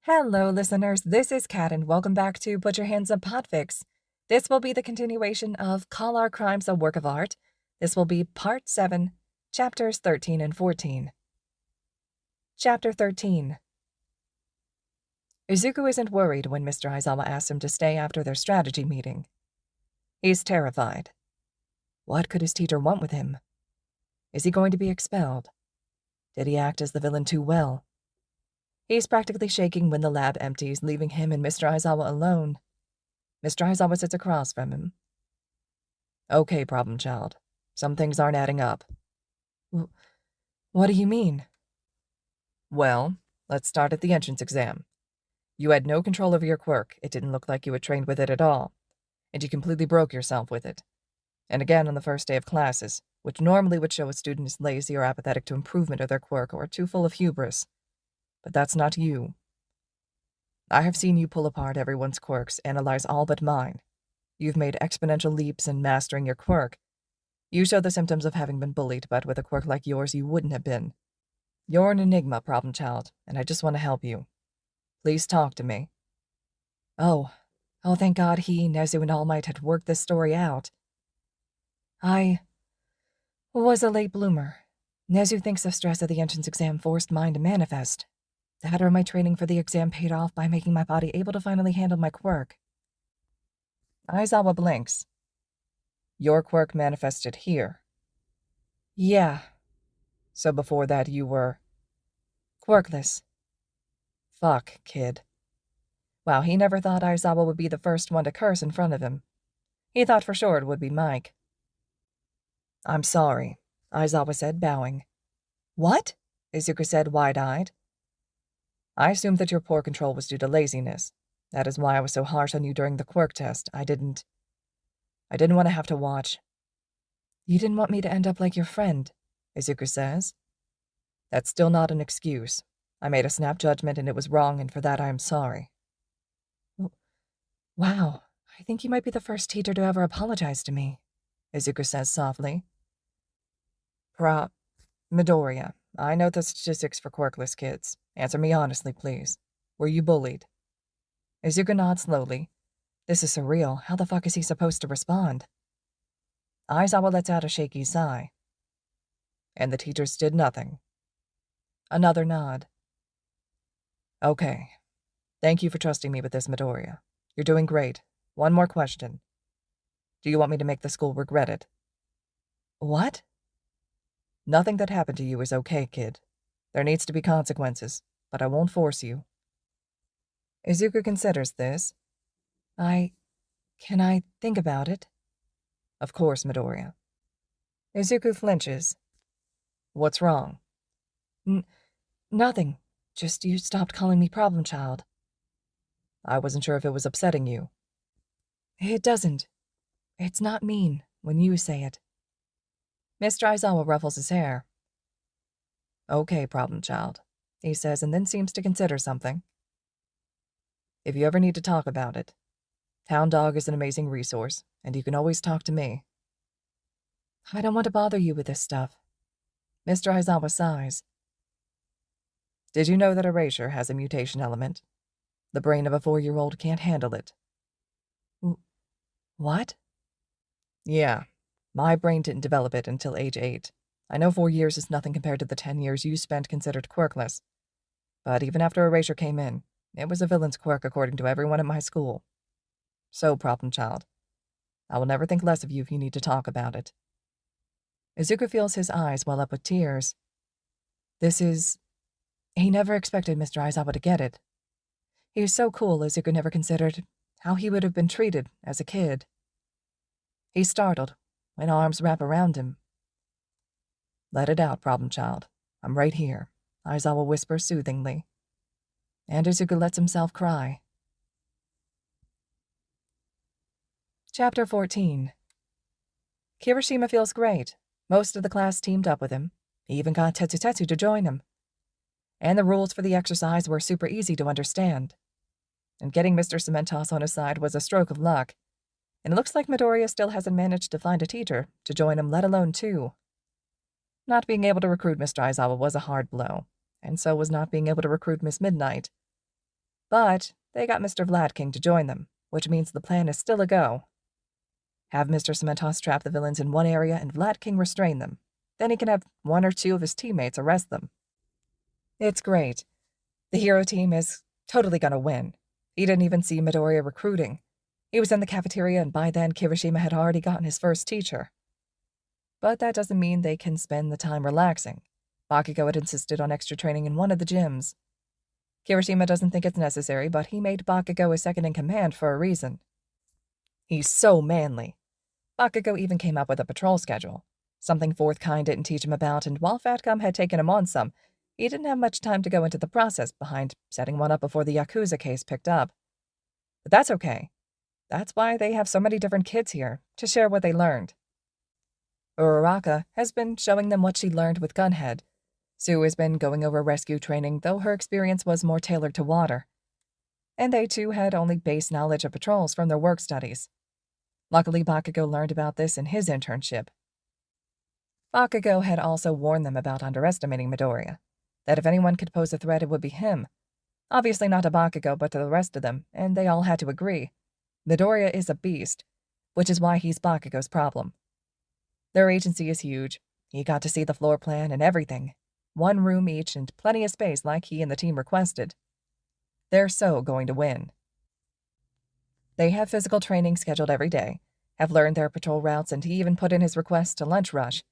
Hello, listeners. This is Kat, and welcome back to Put Your Hands Up Podfics. This will be the continuation of Call Our Crimes a Work of Art. This will be Part 7, Chapters 13 and 14. Chapter 13. Izuku isn't worried when Mr. Aizawa asks him to stay after their strategy meeting. He's terrified. What could his teacher want with him? Is he going to be expelled? Did he act as the villain too well? He's practically shaking when the lab empties, leaving him and Mr. Aizawa alone. Mr. Aizawa sits across from him. Okay, problem child. Some things aren't adding up. What do you mean? Well, let's start at the entrance exam. You had no control over your quirk. It didn't look like you had trained with it at all. And you completely broke yourself with it. And again on the first day of classes, which normally would show a student is lazy or apathetic to improvement of their quirk or too full of hubris. But that's not you. I have seen you pull apart everyone's quirks, analyze all but mine. You've made exponential leaps in mastering your quirk. You show the symptoms of having been bullied, but with a quirk like yours you wouldn't have been. You're an enigma, problem child, and I just want to help you. Please talk to me. Oh, thank God he, Nezu, and All Might had worked this story out. I was a late bloomer. Nezu thinks the stress of the entrance exam forced mine to manifest. That or my training for the exam paid off by making my body able to finally handle my quirk. Aizawa blinks. Your quirk manifested here. Yeah. So before that you were... quirkless. Fuck, kid. Wow, he never thought Aizawa would be the first one to curse in front of him. He thought for sure it would be Mike. I'm sorry, Aizawa said, bowing. What? Izuku said, wide-eyed. I assumed that your poor control was due to laziness. That is why I was so harsh on you during the quirk test. I didn't want to have to watch. You didn't want me to end up like your friend, Izuku says. That's still not an excuse. I made a snap judgment and it was wrong, and for that I am sorry. Wow, I think you might be the first teacher to ever apologize to me, Izuku says softly. Midoriya, I know the statistics for quirkless kids. Answer me honestly, please. Were you bullied? Izuku nods slowly. This is surreal. How the fuck is he supposed to respond? Aizawa lets out a shaky sigh. And the teachers did nothing. Another nod. Okay. Thank you for trusting me with this, Midoriya. You're doing great. One more question. Do you want me to make the school regret it? What? Nothing that happened to you is okay, kid. There needs to be consequences, but I won't force you. Izuku considers this. Can I think about it? Of course, Midoriya. Izuku flinches. What's wrong? Nothing. Just you stopped calling me problem child. I wasn't sure if it was upsetting you. It doesn't. It's not mean when you say it. Mr. Aizawa ruffles his hair. Okay, problem child, he says, and then seems to consider something. If you ever need to talk about it, Hound Dog is an amazing resource, and you can always talk to me. I don't want to bother you with this stuff. Mr. Aizawa sighs. Did you know that erasure has a mutation element? The brain of a 4-year-old can't handle it. What? Yeah. My brain didn't develop it until age 8. I know 4 years is nothing compared to the 10 years you spent considered quirkless. But even after erasure came in, it was a villain's quirk according to everyone at my school. So, problem child, I will never think less of you if you need to talk about it. Izuku feels his eyes well up with tears. He never expected Mr. Aizawa to get it. He was so cool, Izuku never considered how he would have been treated as a kid. He's startled when arms wrap around him. Let it out, problem child. I'm right here, Aizawa whispers soothingly. And Izuku lets himself cry. Chapter 14. Kirishima feels great. Most of the class teamed up with him. He even got Tetsu to join him. And the rules for the exercise were super easy to understand. And getting Mr. Cementos on his side was a stroke of luck. And it looks like Midoriya still hasn't managed to find a teacher to join him, let alone 2. Not being able to recruit Mr. Aizawa was a hard blow, and so was not being able to recruit Miss Midnight. But they got Mr. Vladking to join them, which means the plan is still a go. Have Mr. Cementos trap the villains in one area and Vladking restrain them. Then he can have one or two of his teammates arrest them. It's great. The hero team is totally gonna win. He didn't even see Midoriya recruiting. He was in the cafeteria, and by then Kirishima had already gotten his first teacher. But that doesn't mean they can spend the time relaxing. Bakugo had insisted on extra training in one of the gyms. Kirishima doesn't think it's necessary, but he made Bakugo his second-in-command for a reason. He's so manly. Bakugo even came up with a patrol schedule, something Fourth Kind didn't teach him about, and while Fatcom had taken him on some, he didn't have much time to go into the process behind setting one up before the Yakuza case picked up. But that's okay. That's why they have so many different kids here, to share what they learned. Uraraka has been showing them what she learned with Gunhead. Sue has been going over rescue training, though her experience was more tailored to water. And they too had only base knowledge of patrols from their work studies. Luckily, Bakugo learned about this in his internship. Bakugo had also warned them about underestimating Midoriya, that if anyone could pose a threat, it would be him. Obviously not to Bakugo, but to the rest of them, and they all had to agree. Midoriya is a beast, which is why he's Bakugo's problem. Their agency is huge. He got to see the floor plan and everything. One room each and plenty of space like he and the team requested. They're so going to win. They have physical training scheduled every day, have learned their patrol routes, and he even put in his request to lunch rush.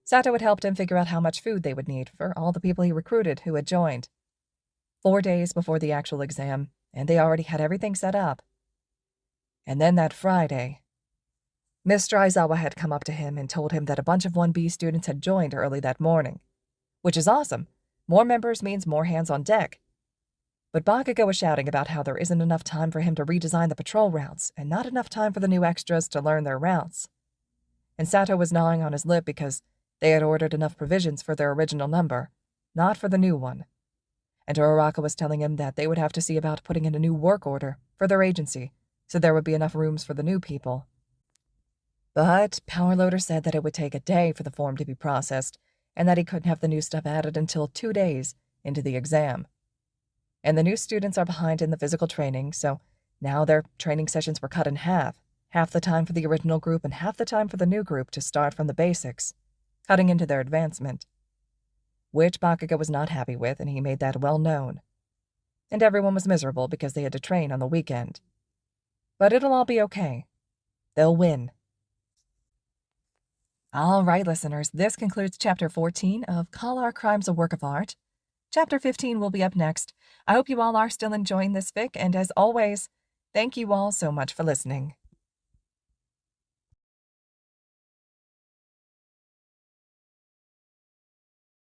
Sato had helped him figure out how much food they would need for all the people he recruited who had joined. 4 days before the actual exam, and they already had everything set up. And then that Friday, Mr. Aizawa had come up to him and told him that a bunch of 1B students had joined early that morning. Which is awesome. More members means more hands on deck. But Bakugo was shouting about how there isn't enough time for him to redesign the patrol routes, and not enough time for the new extras to learn their routes. And Sato was gnawing on his lip because they had ordered enough provisions for their original number, not for the new one. And Uraraka was telling him that they would have to see about putting in a new work order for their agency, so there would be enough rooms for the new people. But Powerloader said that it would take a day for the form to be processed, and that he couldn't have the new stuff added until 2 days into the exam. And the new students are behind in the physical training, so now their training sessions were cut in half the time for the original group and half the time for the new group to start from the basics, cutting into their advancement. Which Bakugo was not happy with, and he made that well known. And everyone was miserable because they had to train on the weekend. But it'll all be okay. They'll win. All right, listeners, this concludes Chapter 14 of Call Our Crimes a Work of Art. Chapter 15 will be up next. I hope you all are still enjoying this fic, and as always, thank you all so much for listening.